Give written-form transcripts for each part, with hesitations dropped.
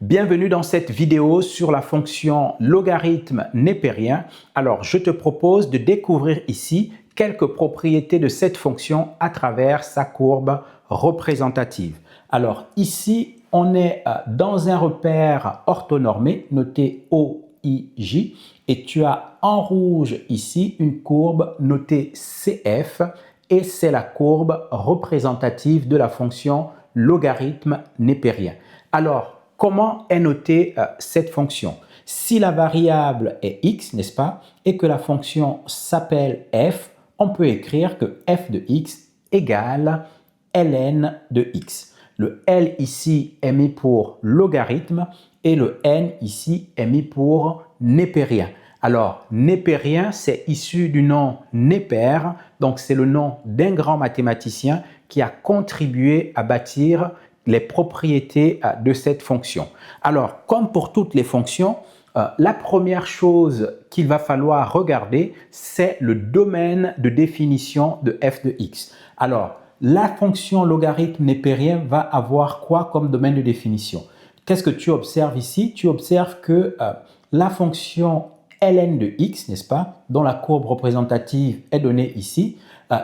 Bienvenue dans cette vidéo sur la fonction logarithme népérien. Alors, je te propose de découvrir ici quelques propriétés de cette fonction à travers sa courbe représentative. Alors, ici, on est dans un repère orthonormé noté OIJ et tu as en rouge ici une courbe notée CF et c'est la courbe représentative de la fonction logarithme népérien. Alors, comment est notée cette fonction? Si la variable est x, n'est-ce pas, et que la fonction s'appelle f, on peut écrire que f de x égale ln de x. Le L ici est mis pour logarithme et le N ici est mis pour népérien. Alors, népérien, c'est issu du nom Néper, donc c'est le nom d'un grand mathématicien qui a contribué à bâtir les propriétés de cette fonction. Alors, comme pour toutes les fonctions, la première chose qu'il va falloir regarder, c'est le domaine de définition de f de x. Alors, la fonction logarithme népérien va avoir quoi comme domaine de définition? Qu'est-ce que tu observes ici? Tu observes que la fonction ln de x, n'est-ce pas, dont la courbe représentative est donnée ici,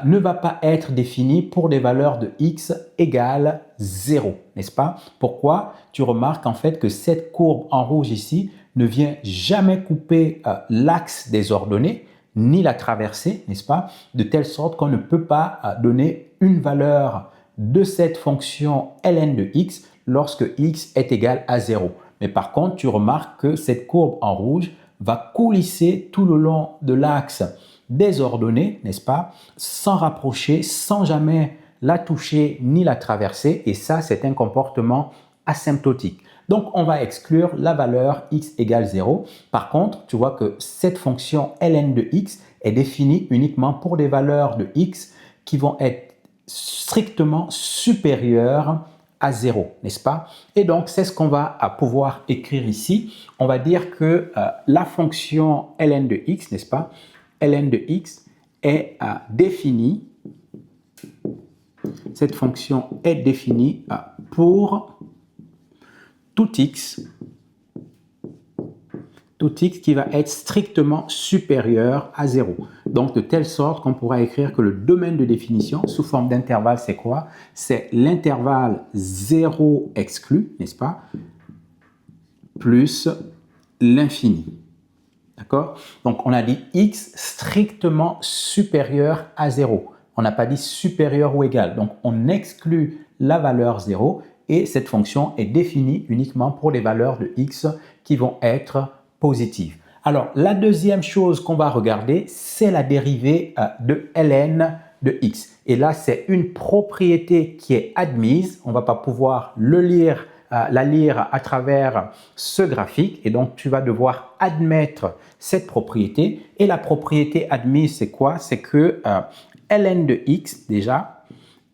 ne va pas être définie pour des valeurs de x égale 0, n'est-ce pas? Pourquoi? Tu remarques en fait que cette courbe en rouge ici ne vient jamais couper l'axe des ordonnées, ni la traverser, n'est-ce pas? De telle sorte qu'on ne peut pas donner une valeur de cette fonction ln de x lorsque x est égal à 0. Mais par contre, tu remarques que cette courbe en rouge va coulisser tout le long de l'axe des ordonnées, n'est-ce pas, sans rapprocher, sans jamais la toucher ni la traverser. Et ça, c'est un comportement asymptotique. Donc, on va exclure la valeur x égale 0. Par contre, tu vois que cette fonction ln de x est définie uniquement pour des valeurs de x qui vont être strictement supérieures à 0, n'est-ce pas? Et donc, c'est ce qu'on va pouvoir écrire ici. On va dire que la fonction ln de x, n'est-ce pas? Ln de x est définie, cette fonction est définie pour tout x qui va être strictement supérieur à 0. Donc, de telle sorte qu'on pourra écrire que le domaine de définition sous forme d'intervalle, c'est quoi? C'est l'intervalle 0 exclu, n'est-ce pas? Plus l'infini. D'accord? Donc, on a dit x strictement supérieur à 0. On n'a pas dit supérieur ou égal. Donc, on exclut la valeur 0 et cette fonction est définie uniquement pour les valeurs de x qui vont être positives. Alors, la deuxième chose qu'on va regarder, c'est la dérivée de ln de x. Et là, c'est une propriété qui est admise. On ne va pas pouvoir la lire à travers ce graphique. Et donc, tu vas devoir admettre cette propriété. Et la propriété admise, c'est quoi? C'est que ln de x, déjà,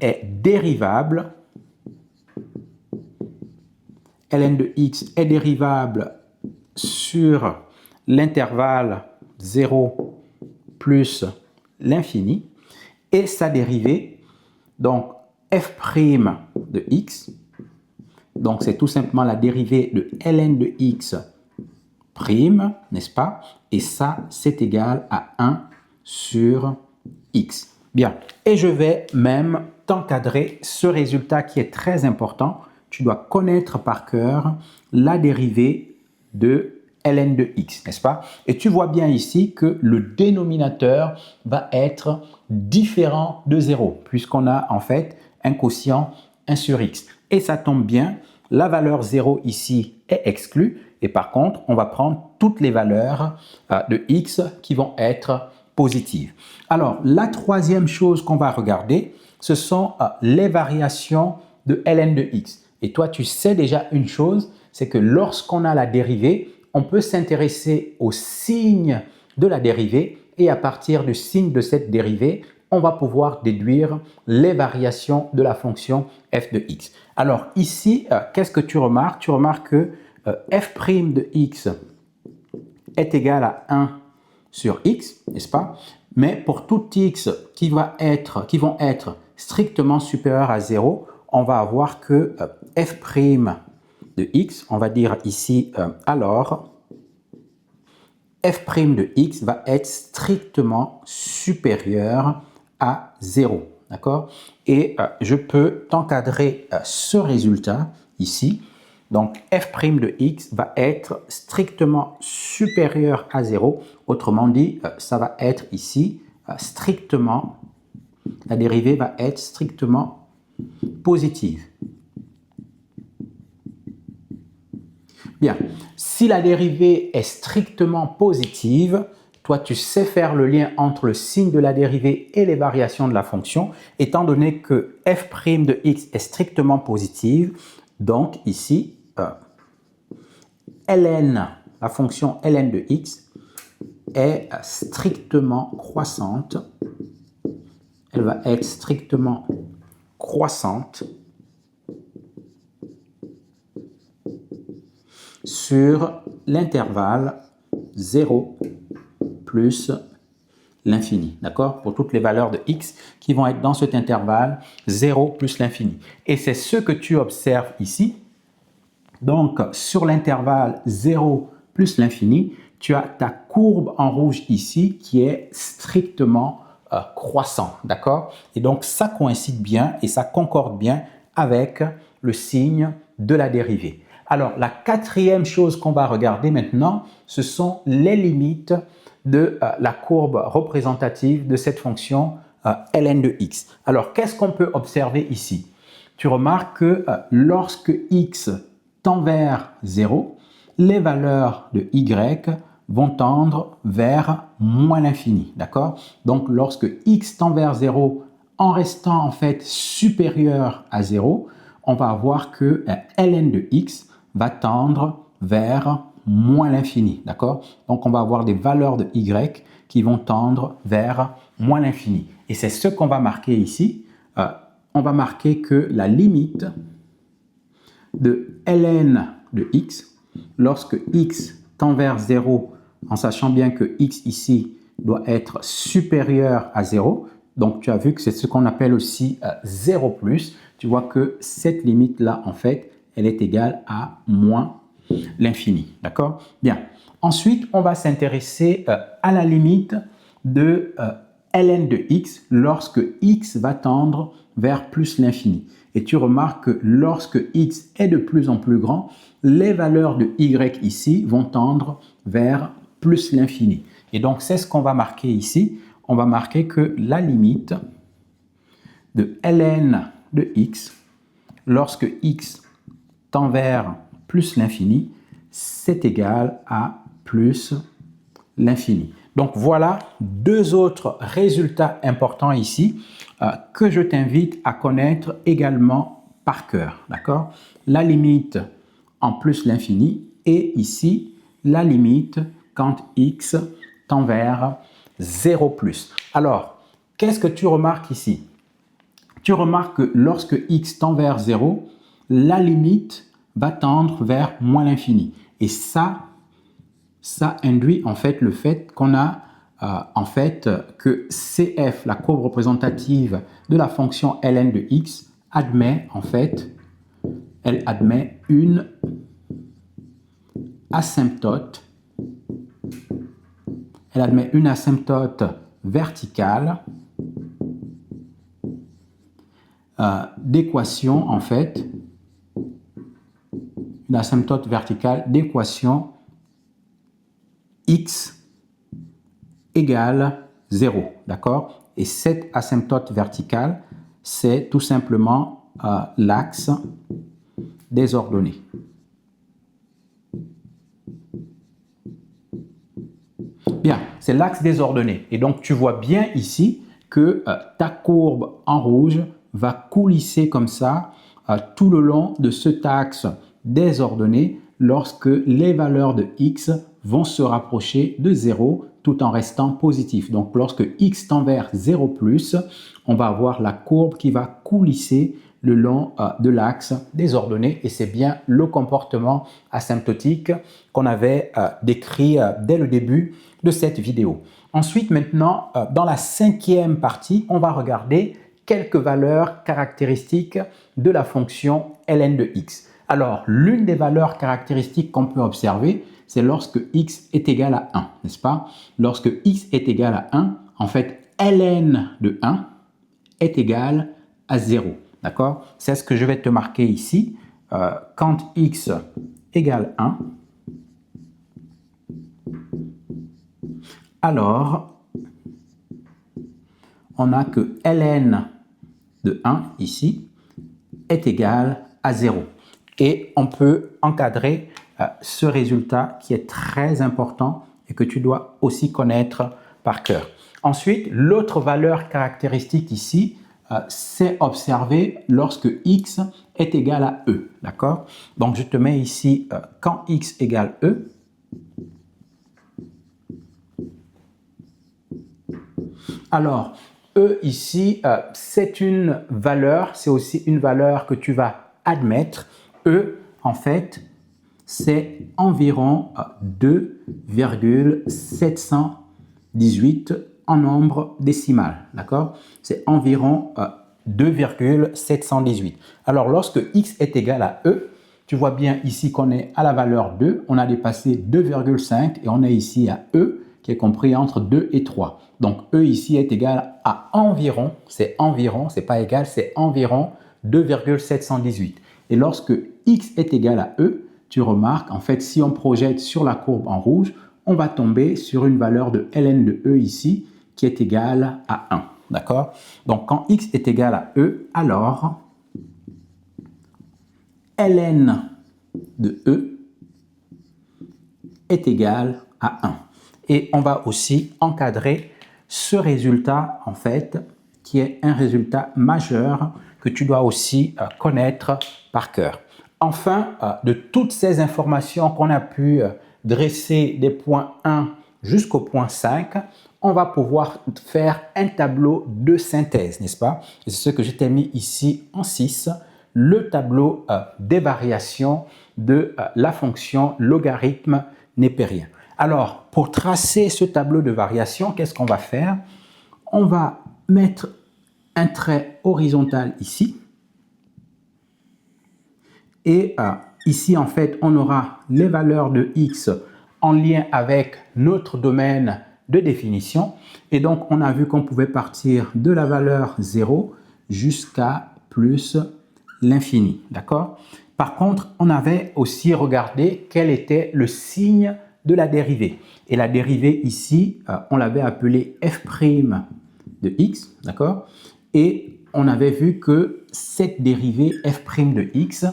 est dérivable. Ln de x est dérivable sur l'intervalle 0 plus l'infini et sa dérivée, donc f' de x, donc c'est tout simplement la dérivée de ln de x prime, n'est-ce pas? Et ça, c'est égal à 1 sur x. Bien, et je vais même t'encadrer ce résultat qui est très important. Tu dois connaître par cœur la dérivée de ln de x, n'est-ce pas? Et tu vois bien ici que le dénominateur va être différent de 0, puisqu'on a en fait un quotient 1 sur x. Et ça tombe bien, la valeur 0 ici est exclue, et par contre, on va prendre toutes les valeurs de x qui vont être positives. Alors, la troisième chose qu'on va regarder, ce sont les variations de ln de x. Et toi, tu sais déjà une chose, c'est que lorsqu'on a la dérivée, on peut s'intéresser au signe de la dérivée et à partir du signe de cette dérivée, on va pouvoir déduire les variations de la fonction f de x. Alors ici, qu'est-ce que tu remarques? Tu remarques que f' de x est égal à 1 sur x, n'est-ce pas? Mais pour tout x qui vont être strictement supérieur à 0, on va avoir que f' de x, on va dire ici, alors, f' de x va être strictement supérieur à 0. D'accord? Et je peux t'encadrer ce résultat ici. Donc, f' de x va être strictement supérieur à 0. Autrement dit, ça va être ici strictement, la dérivée va être strictement positive. Bien, si la dérivée est strictement positive, toi tu sais faire le lien entre le signe de la dérivée et les variations de la fonction, étant donné que f' de x est strictement positive, donc ici, ln, la fonction ln de x est strictement croissante. Elle va être strictement croissante sur l'intervalle 0 plus l'infini, d'accord? Pour toutes les valeurs de x qui vont être dans cet intervalle 0 plus l'infini. Et c'est ce que tu observes ici. Donc, sur l'intervalle 0 plus l'infini, tu as ta courbe en rouge ici qui est strictement croissant, d'accord? Et donc, ça coïncide bien et ça concorde bien avec le signe de la dérivée. Alors, la quatrième chose qu'on va regarder maintenant, ce sont les limites de la courbe représentative de cette fonction ln de x. Alors, qu'est-ce qu'on peut observer ici? Tu remarques que lorsque x tend vers 0, les valeurs de y vont tendre vers moins l'infini, d'accord? Donc, lorsque x tend vers 0 en restant en fait supérieur à 0, on va voir que ln de x va tendre vers moins l'infini, d'accord? Donc, on va avoir des valeurs de y qui vont tendre vers moins l'infini. Et c'est ce qu'on va marquer ici. On va marquer que la limite de ln de x, lorsque x tend vers 0, en sachant bien que x ici doit être supérieur à 0, donc tu as vu que c'est ce qu'on appelle aussi 0 plus, tu vois que cette limite-là, en fait, elle est égale à moins l'infini, d'accord? Bien. Ensuite, on va s'intéresser à la limite de ln de x lorsque x va tendre vers plus l'infini. Et tu remarques que lorsque x est de plus en plus grand, les valeurs de y ici vont tendre vers plus l'infini. Et donc, c'est ce qu'on va marquer ici. On va marquer que la limite de ln de x, lorsque x tend vers plus l'infini, c'est égal à plus l'infini. Donc, voilà deux autres résultats importants ici que je t'invite à connaître également par cœur, d'accord? La limite en plus l'infini et ici, la limite quand x tend vers 0 plus. Alors, qu'est-ce que tu remarques ici? Tu remarques que lorsque x tend vers 0, la limite va tendre vers moins l'infini. Et ça induit en fait le fait qu'on a en fait que CF, la courbe représentative de la fonction ln de x, admet en fait, elle admet une asymptote. Elle admet une asymptote verticale d'équation en fait, une asymptote verticale d'équation x égale 0, d'accord? Et cette asymptote verticale, c'est tout simplement l'axe des ordonnées. Bien, c'est l'axe des ordonnées. Et donc, tu vois bien ici que ta courbe en rouge va coulisser comme ça tout le long de cet axe des ordonnées lorsque les valeurs de x vont se rapprocher de 0 tout en restant positif. Donc, lorsque x tend vers 0 plus, on va avoir la courbe qui va coulisser le long de l'axe des ordonnées et c'est bien le comportement asymptotique qu'on avait décrit dès le début de cette vidéo. Ensuite, maintenant, dans la cinquième partie, on va regarder quelques valeurs caractéristiques de la fonction ln de x. Alors, l'une des valeurs caractéristiques qu'on peut observer, c'est lorsque x est égal à 1, n'est-ce pas? Lorsque x est égal à 1, en fait, ln de 1 est égal à 0, d'accord? C'est ce que je vais te marquer ici. Quand x égale 1, alors on a que ln de 1 ici est égal à 0. Et on peut encadrer ce résultat qui est très important et que tu dois aussi connaître par cœur. Ensuite, l'autre valeur caractéristique ici, c'est observé lorsque x est égal à e, d'accord? Donc, je te mets ici quand x égale e. Alors, e ici, c'est une valeur, c'est aussi une valeur que tu vas admettre. E, en fait, c'est environ 2,718 en nombre décimal, d'accord? C'est environ 2,718. Alors, lorsque x est égal à e, tu vois bien ici qu'on est à la valeur 2, on a dépassé 2,5 et on est ici à e qui est compris entre 2 et 3. Donc, e ici est égal à environ, c'est pas égal, c'est environ 2,718. Et lorsque x est égal à e, tu remarques, en fait, si on projette sur la courbe en rouge, on va tomber sur une valeur de ln de e ici qui est égale à 1. D'accord? Donc, quand x est égal à e, alors ln de e est égal à 1. Et on va aussi encadrer ce résultat, en fait, qui est un résultat majeur que tu dois aussi connaître par cœur. Enfin, de toutes ces informations qu'on a pu dresser des points 1 jusqu'au point 5, on va pouvoir faire un tableau de synthèse, n'est-ce pas? C'est ce que je t'ai mis ici en 6, le tableau des variations de la fonction logarithme népérien. Alors, pour tracer ce tableau de variation, qu'est-ce qu'on va faire? On va mettre un trait horizontal ici. Et ici, en fait, on aura les valeurs de x en lien avec notre domaine de définition. Et donc, on a vu qu'on pouvait partir de la valeur 0 jusqu'à plus l'infini. D'accord? Par contre, on avait aussi regardé quel était le signe de la dérivée. Et la dérivée ici, on l'avait appelée f' de x. D'accord? Et on avait vu que cette dérivée f' de x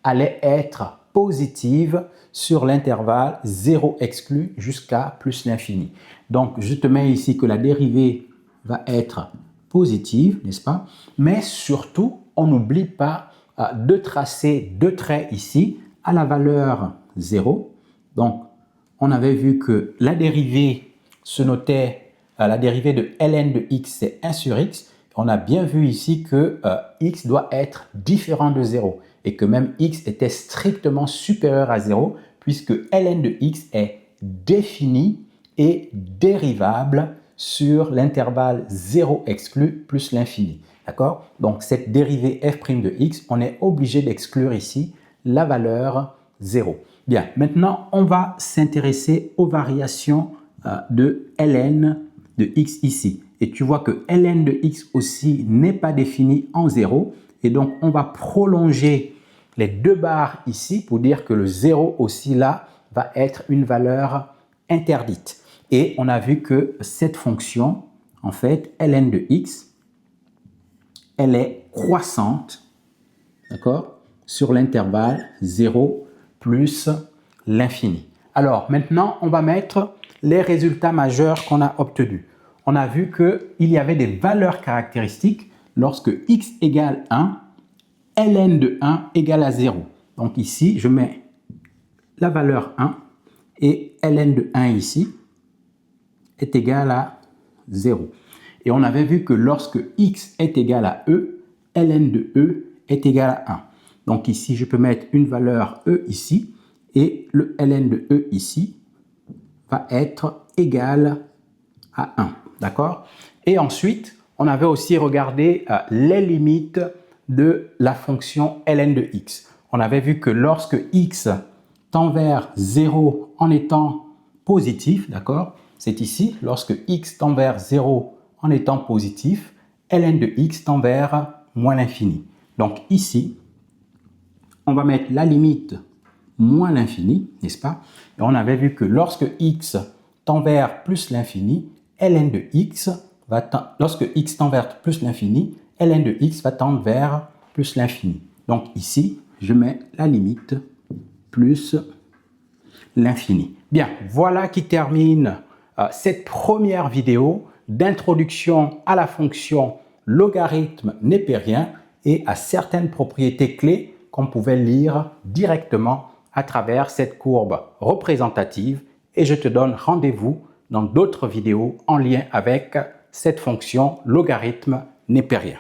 allait être positive sur l'intervalle 0 exclu jusqu'à plus l'infini. Donc, je te mets ici que la dérivée va être positive, n'est-ce pas? Mais surtout, on n'oublie pas de tracer deux traits ici à la valeur 0. Donc, on avait vu que la dérivée se notait, la dérivée de ln de x, c'est 1 sur x. On a bien vu ici que x doit être différent de 0 et que même x était strictement supérieur à 0 puisque ln de x est défini et dérivable sur l'intervalle 0 exclu plus l'infini. D'accord? Donc, cette dérivée f' de x, on est obligé d'exclure ici la valeur 0. Bien, maintenant, on va s'intéresser aux variations de ln de x ici. Et tu vois que ln de x aussi n'est pas défini en 0. Et donc, on va prolonger les deux barres ici pour dire que le 0 aussi là va être une valeur interdite. Et on a vu que cette fonction, en fait, ln de x, elle est croissante, d'accord, sur l'intervalle 0 plus l'infini. Alors, maintenant, on va mettre les résultats majeurs qu'on a obtenus. On a vu qu'il y avait des valeurs caractéristiques lorsque x égale 1, ln de 1 égale à 0. Donc ici, je mets la valeur 1 et ln de 1 ici est égal à 0. Et on avait vu que lorsque x est égal à e, ln de e est égal à 1. Donc ici, je peux mettre une valeur e ici et le ln de e ici va être égal à 1. D'accord? Et ensuite, on avait aussi regardé les limites de la fonction ln de x. on avait vu que lorsque x tend vers 0 en étant positif, d'accord? C'est ici, lorsque x tend vers 0 en étant positif, ln de x tend vers moins l'infini. Donc ici, on va mettre la limite moins l'infini, n'est-ce pas? Et on avait vu que lorsque x tend vers plus l'infini, ln de x lorsque x tend vers plus l'infini, ln de x va tendre vers plus l'infini. Donc ici, je mets la limite plus l'infini. Bien, voilà qui termine cette première vidéo d'introduction à la fonction logarithme népérien et à certaines propriétés clés qu'on pouvait lire directement à travers cette courbe représentative. Et je te donne rendez-vous dans d'autres vidéos en lien avec cette fonction logarithme népérien.